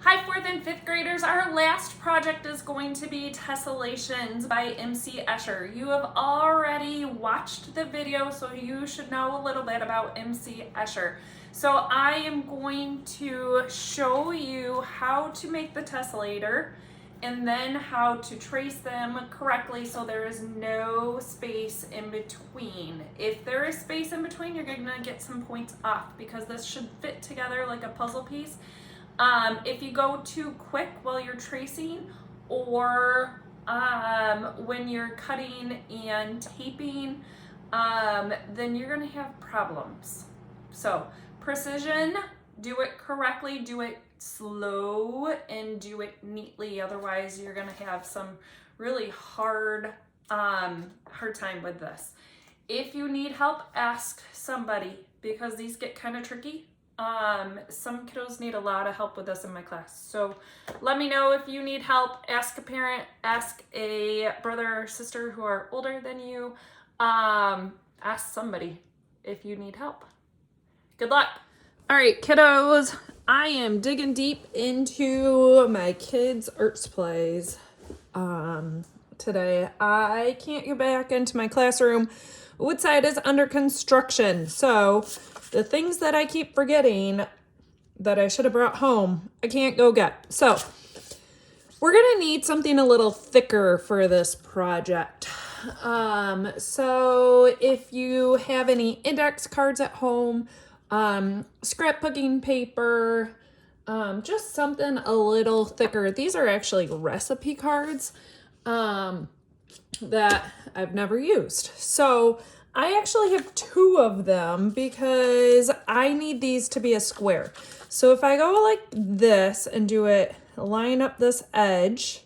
Hi, 4th and 5th graders. Our last project is going to be Tessellations by MC Escher. You have already watched the video, so you should know a little bit about MC Escher. So I am going to show you how to make the tessellator and then how to trace them correctly so there is no space in between. If there is space in between, you're gonna get some points off because this should fit together like a puzzle piece. If you go too quick while you're tracing or when you're cutting and taping, then you're gonna have problems. So precision, do it correctly, do it slow, and do it neatly. Otherwise you're gonna have some really hard time with this. If you need help, ask somebody because these get kind of tricky. Some kiddos need a lot of help with this in my class. So let me know if you need help. Ask a parent, ask a brother or sister who are older than you. Ask somebody if you need help. Good luck. All right, kiddos, I am digging deep into my kids' art supplies today. I can't get back into my classroom. Woodside is under construction, so the things that I keep forgetting that I should have brought home, I can't go get. So we're gonna need something a little thicker for this project. So if you have any index cards at home, scrapbooking paper, just something a little thicker. These are actually recipe cards that I've never used. So I actually have 2 of them because I need these to be a square. So if I go like this and do it, line up this edge,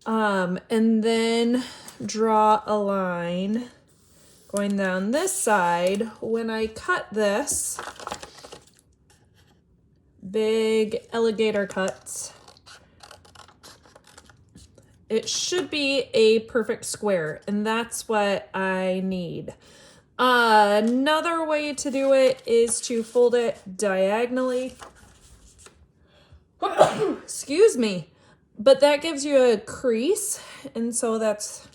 and then draw a line going down this side, when I cut this, big alligator cuts, it should be a perfect square, and that's what I need. Another way to do it is to fold it diagonally. Excuse me. But that gives you a crease, and so that's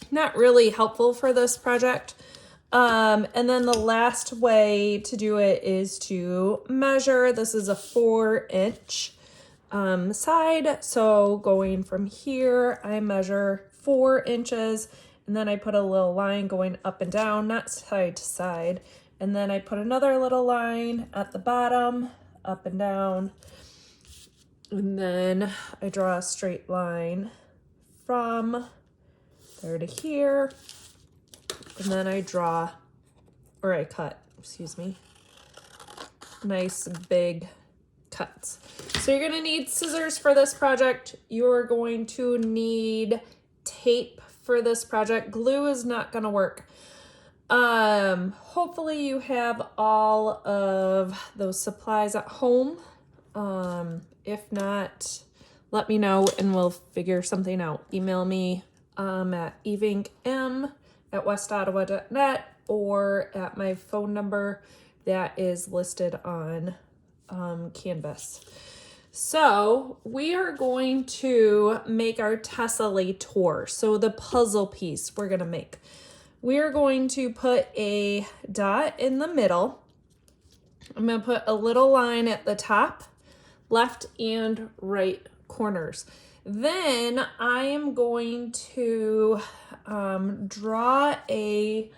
not really helpful for this project. And then the last way to do it is to measure. This is a 4-inch side, so going from here I measure 4 inches, and then I put a little line going up and down, not side to side, and then I put another little line at the bottom, up and down, and then I draw a straight line from there to here, and then I cut, nice big cuts. So you're gonna need scissors for this project. You're going to need tape for this project. Glue is not gonna work. Hopefully you have all of those supplies at home. If not, let me know and we'll figure something out. Email me at evinkm@westottawa.net or at my phone number that is listed on Canvas. So we are going to make our tessellator. So the puzzle piece we're going to make. We are going to put a dot in the middle. I'm going to put a little line at the top, left and right corners. Then I am going to draw a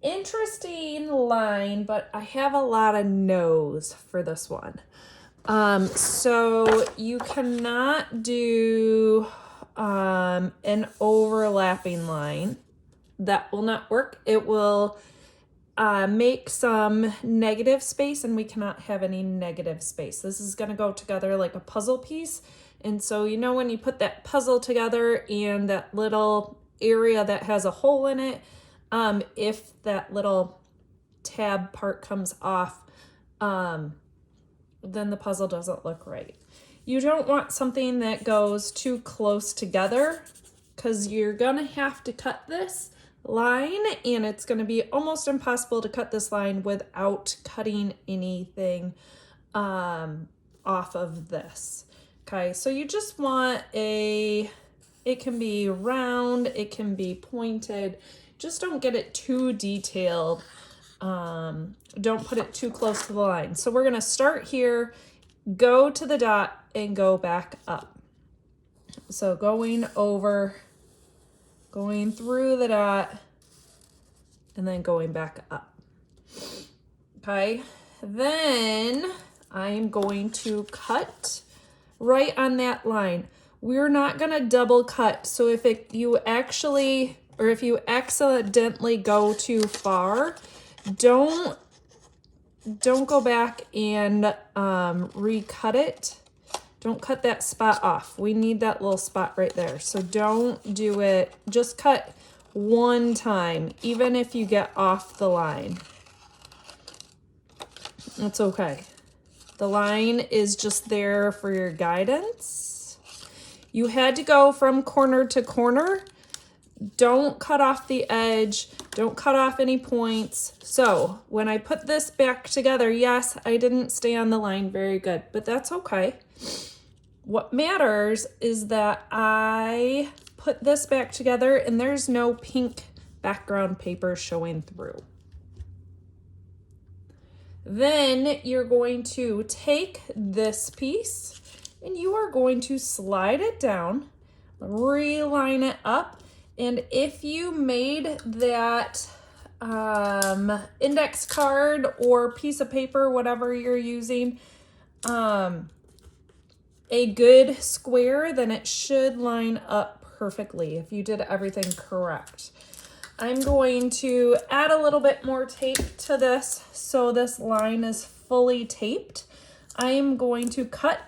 interesting line, but I have a lot of no's for this one. So you cannot do an overlapping line. That will not work. It will make some negative space, and we cannot have any negative space. This is going to go together like a puzzle piece. And so, you know, when you put that puzzle together and that little area that has a hole in it, if that little tab part comes off, then the puzzle doesn't look right. You don't want something that goes too close together because you're gonna have to cut this line, and it's gonna be almost impossible to cut this line without cutting anything off of this. Okay, so you just want it can be round, it can be pointed. Just don't get it too detailed. Don't put it too close to the line. So we're gonna start here, go to the dot, and go back up. So going over, going through the dot, and then going back up. Okay, then I'm going to cut right on that line. We're not gonna double cut. So if you accidentally go too far, don't go back and recut it. Don't cut that spot off. We need that little spot right there. So don't do it. Just cut one time, even if you get off the line. That's okay. The line is just there for your guidance. You had to go from corner to corner. Don't cut off the edge. Don't cut off any points. So when I put this back together, yes, I didn't stay on the line very good, but that's okay. What matters is that I put this back together and there's no pink background paper showing through. Then you're going to take this piece and you are going to slide it down, reline it up. And if you made that index card or piece of paper, whatever you're using, a good square, then it should line up perfectly if you did everything correct. I'm going to add a little bit more tape to this so this line is fully taped. I am going to cut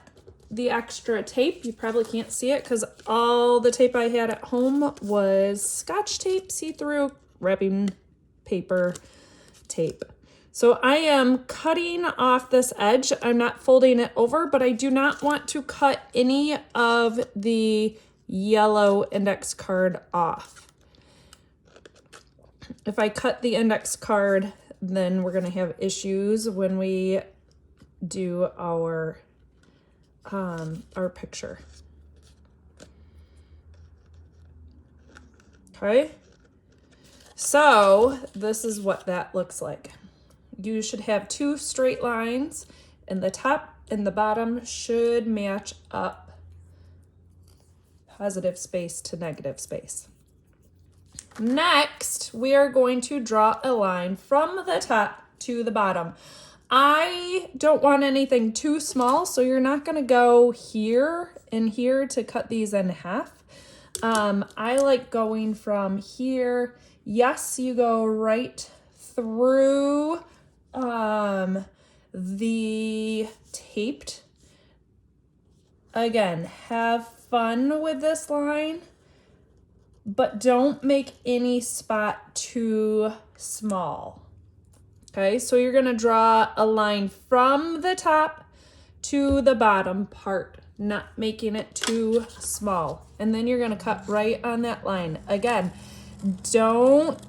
the extra tape. You probably can't see it because all the tape I had at home was Scotch tape, see-through wrapping paper tape. So I am cutting off this edge. I'm not folding it over, but I do not want to cut any of the yellow index card off. If I cut the index card, then we're going to have issues when we do our picture. Okay, so this is what that looks like. You should have two straight lines, and the top and the bottom should match up, positive space to negative space. Next, we are going to draw a line from the top to the bottom. I don't want anything too small, so you're not going to go here and here to cut these in half. I like going from here. Yes, you go right through the taped. Again, have fun with this line, but don't make any spot too small. Okay, so you're gonna draw a line from the top to the bottom part, not making it too small. And then you're gonna cut right on that line. Again, don't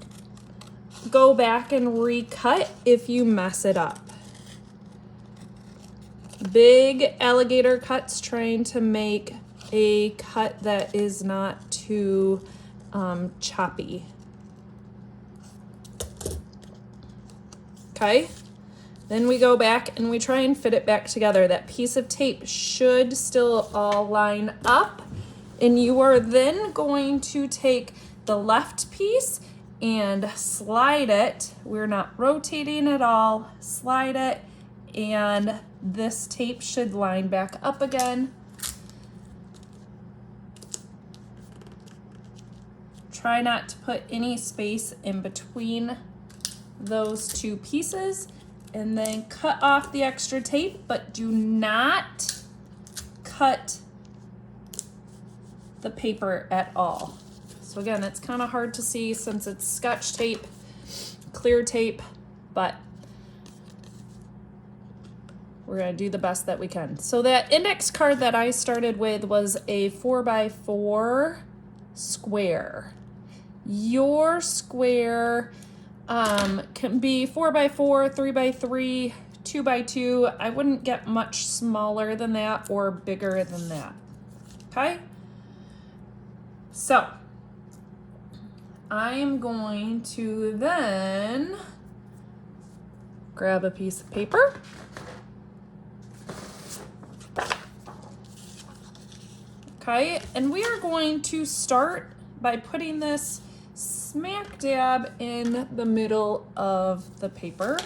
go back and recut if you mess it up. Big alligator cuts, trying to make a cut that is not too choppy. Okay, then we go back and we try and fit it back together. That piece of tape should still all line up, and you are then going to take the left piece and slide it. We're not rotating at all. Slide it, and this tape should line back up again. Try not to put any space in between those two pieces, and then cut off the extra tape, but do not cut the paper at all. So again, it's kind of hard to see since it's Scotch tape, clear tape, but we're gonna do the best that we can. So that index card that I started with was a 4x4 square. Your square can be 4x4, 3x3, 2 by 2. I wouldn't get much smaller than that or bigger than that. Okay? So I'm going to then grab a piece of paper. Okay, and we are going to start by putting this smack dab in the middle of the paper.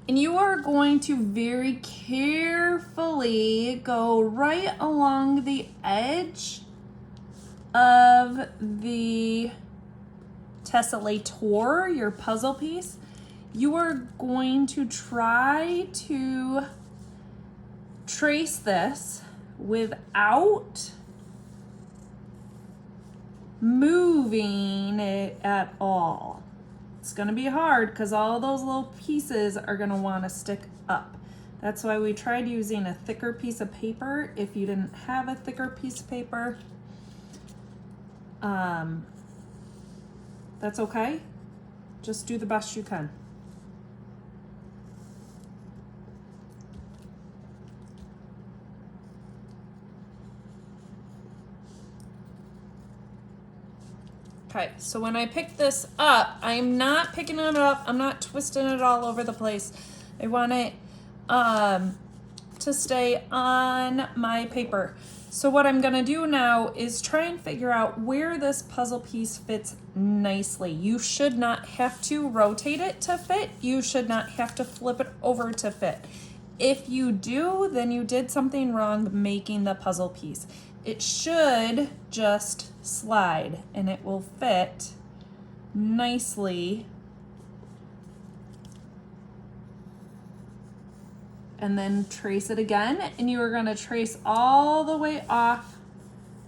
And you are going to very carefully go right along the edge of the tessellator, your puzzle piece. You are going to try to trace this without moving it at all. It's going to be hard because all those little pieces are going to want to stick up. That's why we tried using a thicker piece of paper. If you didn't have a thicker piece of paper, that's okay. Just do the best you can. Okay, so when I pick this up, I'm not picking it up, I'm not twisting it all over the place. I want it to stay on my paper. So what I'm gonna do now is try and figure out where this puzzle piece fits nicely. You should not have to rotate it to fit. You should not have to flip it over to fit. If you do, then you did something wrong making the puzzle piece. It should just slide and it will fit nicely. And then trace it again, and you are going to trace all the way off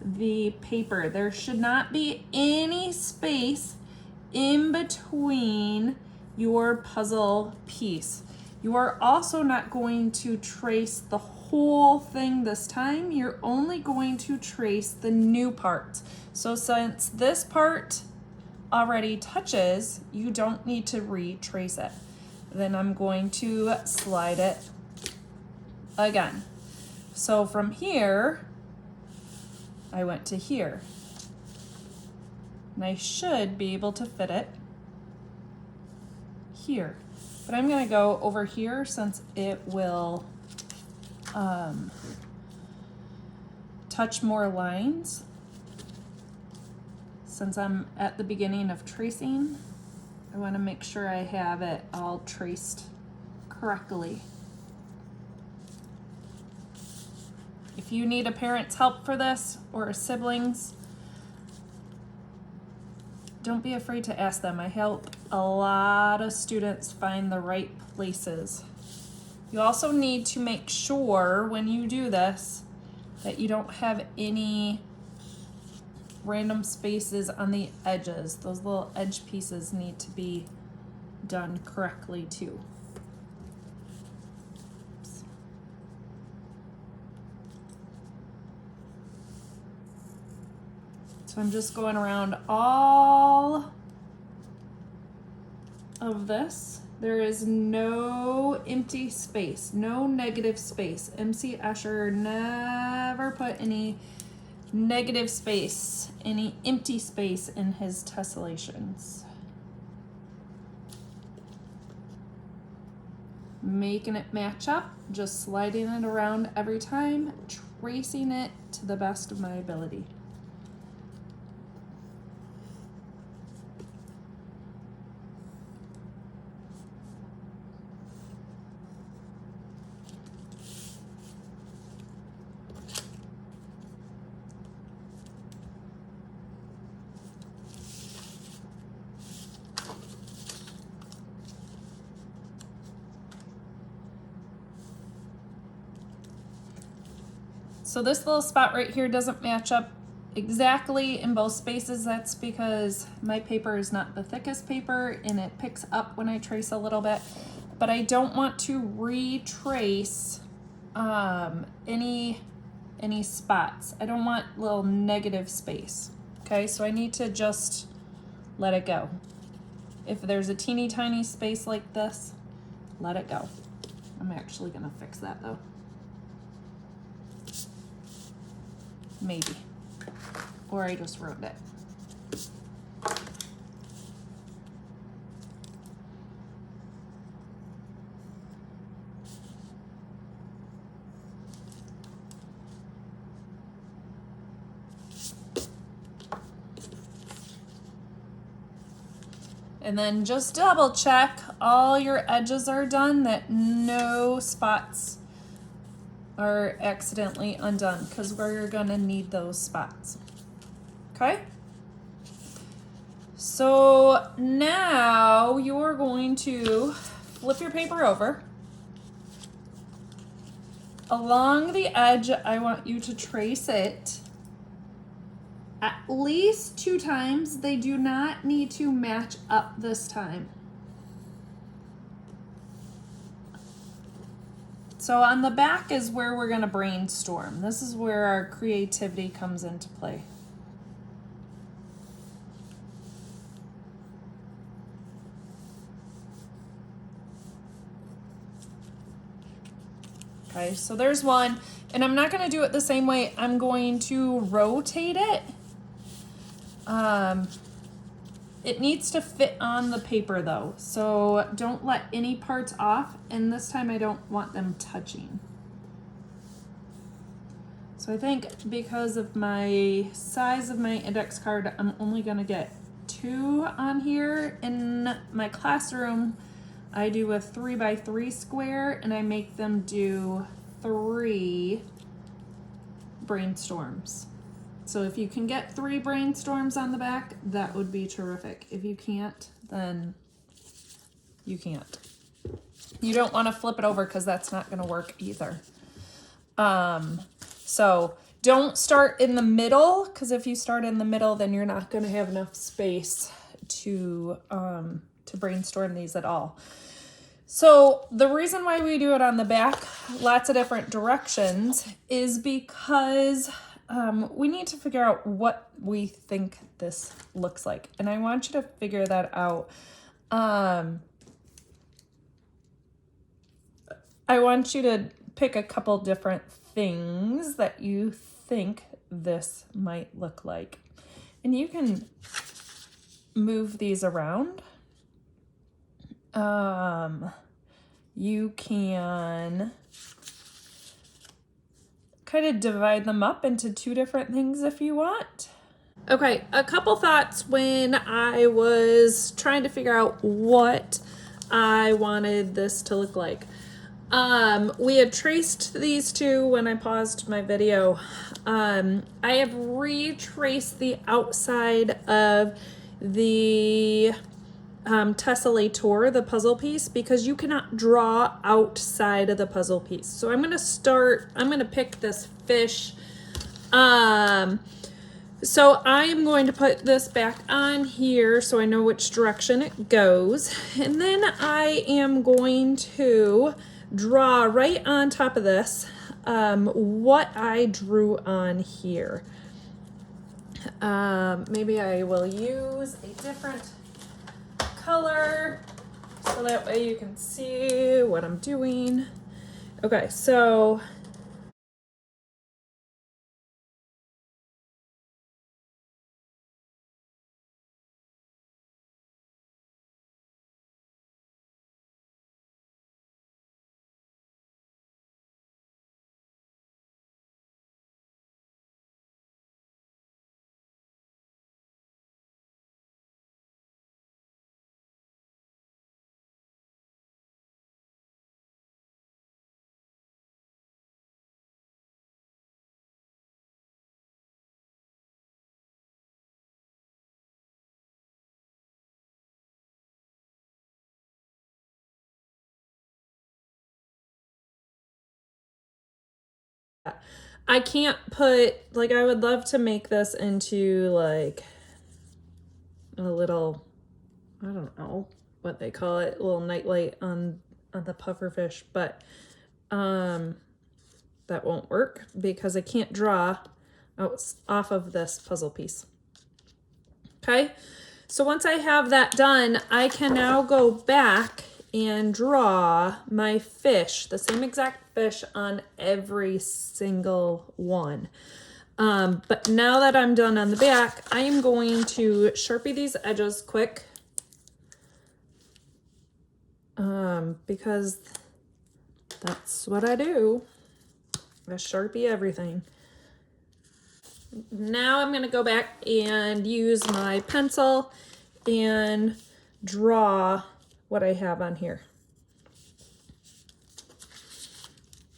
the paper. There should not be any space in between your puzzle piece. You are also not going to trace the whole thing this time. You're only going to trace the new part. So since this part already touches, you don't need to retrace it. Then I'm going to slide it again. So from here, I went to here. And I should be able to fit it here. But I'm gonna go over here since it will touch more lines. Since I'm at the beginning of tracing, I wanna make sure I have it all traced correctly. If you need a parent's help for this or a siblings, don't be afraid to ask them. I help a lot of students find the right places. You also need to make sure when you do this that you don't have any random spaces on the edges. Those little edge pieces need to be done correctly too. So I'm just going around all of this. There is no empty space, no negative space. MC Escher never put any negative space, any empty space in his tessellations. Making it match up, just sliding it around every time, tracing it to the best of my ability. So this little spot right here doesn't match up exactly in both spaces. That's because my paper is not the thickest paper and it picks up when I trace a little bit. But I don't want to retrace any spots. I don't want little negative space. Okay, so I need to just let it go. If there's a teeny tiny space like this, let it go. I'm actually gonna fix that though. Maybe. Or I just ruined it. And then just double check all your edges are done, that no spots are accidentally undone, because we're gonna need those spots. Okay? So now you're going to flip your paper over. Along the edge, I want you to trace it at least 2 times. They do not need to match up this time. So on the back is where we're gonna brainstorm. This is where our creativity comes into play. Okay, so there's one, and I'm not gonna do it the same way. I'm going to rotate it. It needs to fit on the paper though, so don't let any parts off, and this time I don't want them touching. So I think because of my size of my index card, I'm only gonna get 2 on here. In my classroom, I do a 3x3 square, and I make them do 3 brainstorms. So if you can get 3 brainstorms on the back, that would be terrific. If you can't, then you can't. You don't want to flip it over because that's not going to work either. So don't start in the middle, because if you start in the middle, then you're not going to have enough space to brainstorm these at all. So the reason why we do it on the back, lots of different directions, is because we need to figure out what we think this looks like. And I want you to figure that out. I want you to pick a couple different things that you think this might look like. And you can move these around. You can kind of divide them up into 2 different things if you want. Okay, a couple thoughts when I was trying to figure out what I wanted this to look like. We had traced these 2 when I paused my video. I have retraced the outside of the Tessellator, the puzzle piece, because you cannot draw outside of the puzzle piece. So I'm gonna pick this fish. So I am going to put this back on here so I know which direction it goes. And then I am going to draw right on top of this what I drew on here. Maybe I will use a different color so that way you can see what I'm doing. Okay, so I can't put, like, I would love to make this into like a little, I don't know what they call it, a little nightlight on the pufferfish, but that won't work because I can't draw off of this puzzle piece. Okay, so once I have that done, I can now go back and draw my fish, the same exact fish on every single one. But now that I'm done on the back, I am going to Sharpie these edges quick. Because that's what I do. I Sharpie everything. Now I'm gonna go back and use my pencil and draw what I have on here.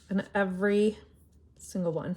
And every single one.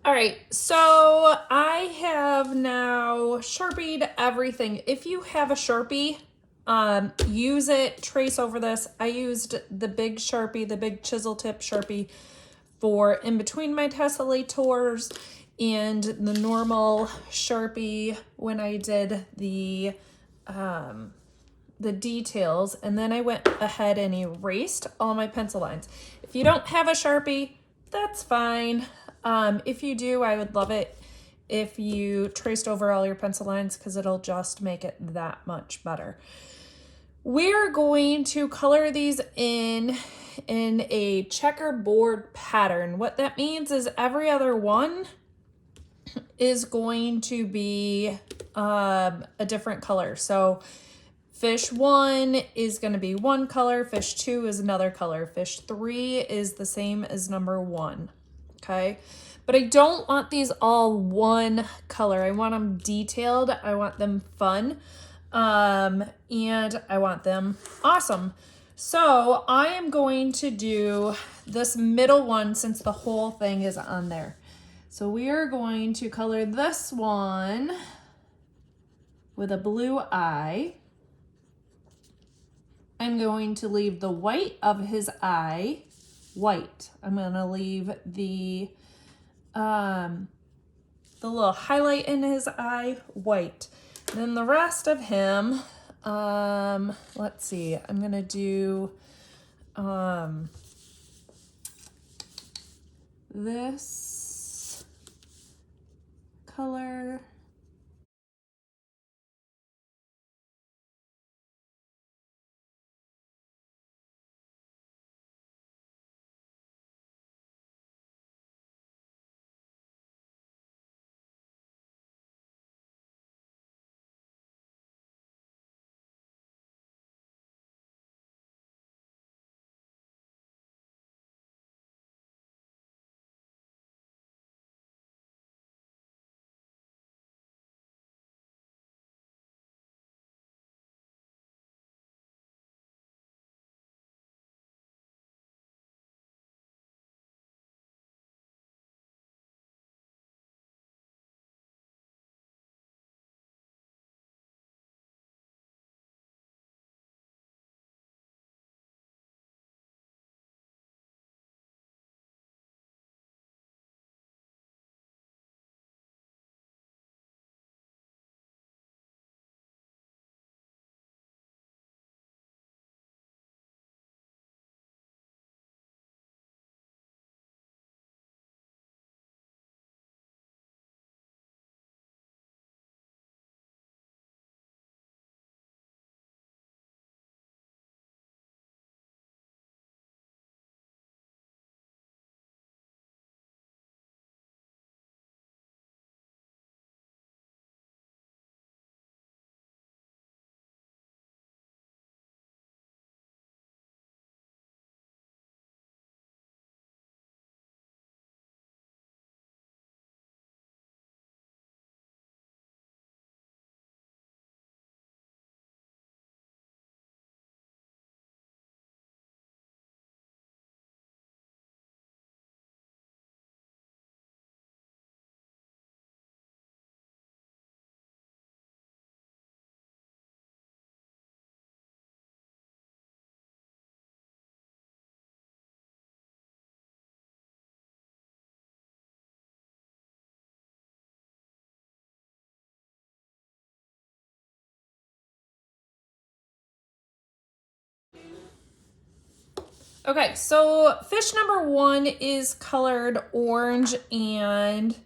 All right, so I have now Sharpied everything. If you have a Sharpie, use it, trace over this. I used the big Sharpie, the big chisel tip Sharpie for in between my tessellators and the normal Sharpie when I did the details, and then I went ahead and erased all my pencil lines. If you don't have a Sharpie, that's fine. If you do, I would love it if you traced over all your pencil lines because it'll just make it that much better. We're going to color these in a checkerboard pattern. What that means is every other one is going to be a different color. So fish 1 is going to be one color, fish 2 is another color, fish 3 is the same as number 1, okay? But I don't want these all one color. I want them detailed, I want them fun, and I want them awesome. So I am going to do this middle one since the whole thing is on there. So we are going to color this one with a blue eye. I'm going to leave the white of his eye white. I'm going to leave the little highlight in his eye white. Then the rest of him, let's see, I'm going to do this color. Okay, so fish number 1 is colored orange and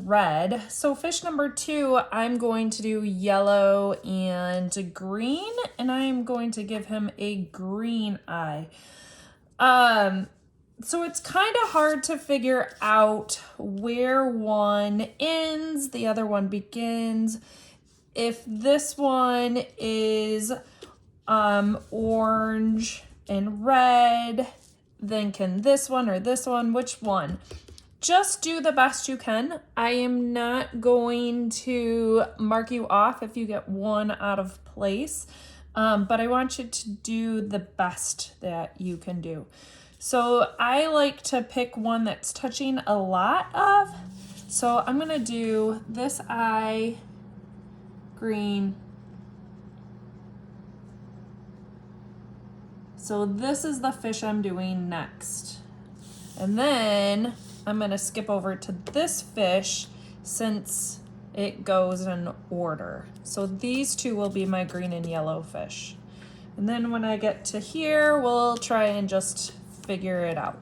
red. So fish number 2, I'm going to do yellow and green, and I'm going to give him a green eye. So it's kind of hard to figure out where one ends, the other one begins. If this one is orange and red, then can this one or this one, which one? Just do the best you can. I am not going to mark you off if you get one out of place, but I want you to do the best that you can do. So I like to pick one that's touching a lot of. So I'm gonna do this eye green. So this is the fish I'm doing next. And then I'm gonna skip over to this fish since it goes in order. So these two will be my green and yellow fish. And then when I get to here, we'll try and just figure it out.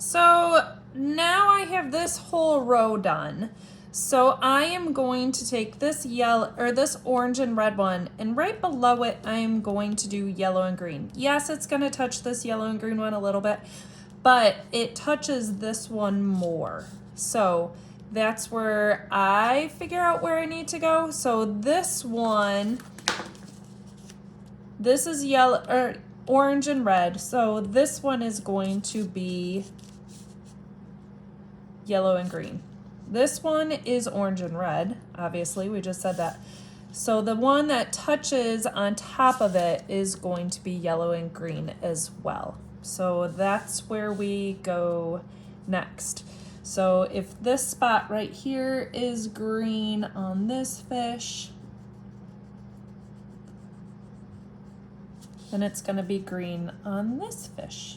So now I have this whole row done. So I am going to take this yellow or this orange and red one, and right below it I am going to do yellow and green. Yes, it's going to touch this yellow and green one a little bit, but it touches this one more. So that's where I figure out where I need to go. So this one, this is yellow or orange and red. So this one is going to be yellow and green. This one is orange and red, obviously, we just said that. So the one that touches on top of it is going to be yellow and green as well. So that's where we go next. So if this spot right here is green on this fish, then it's going to be green on this fish.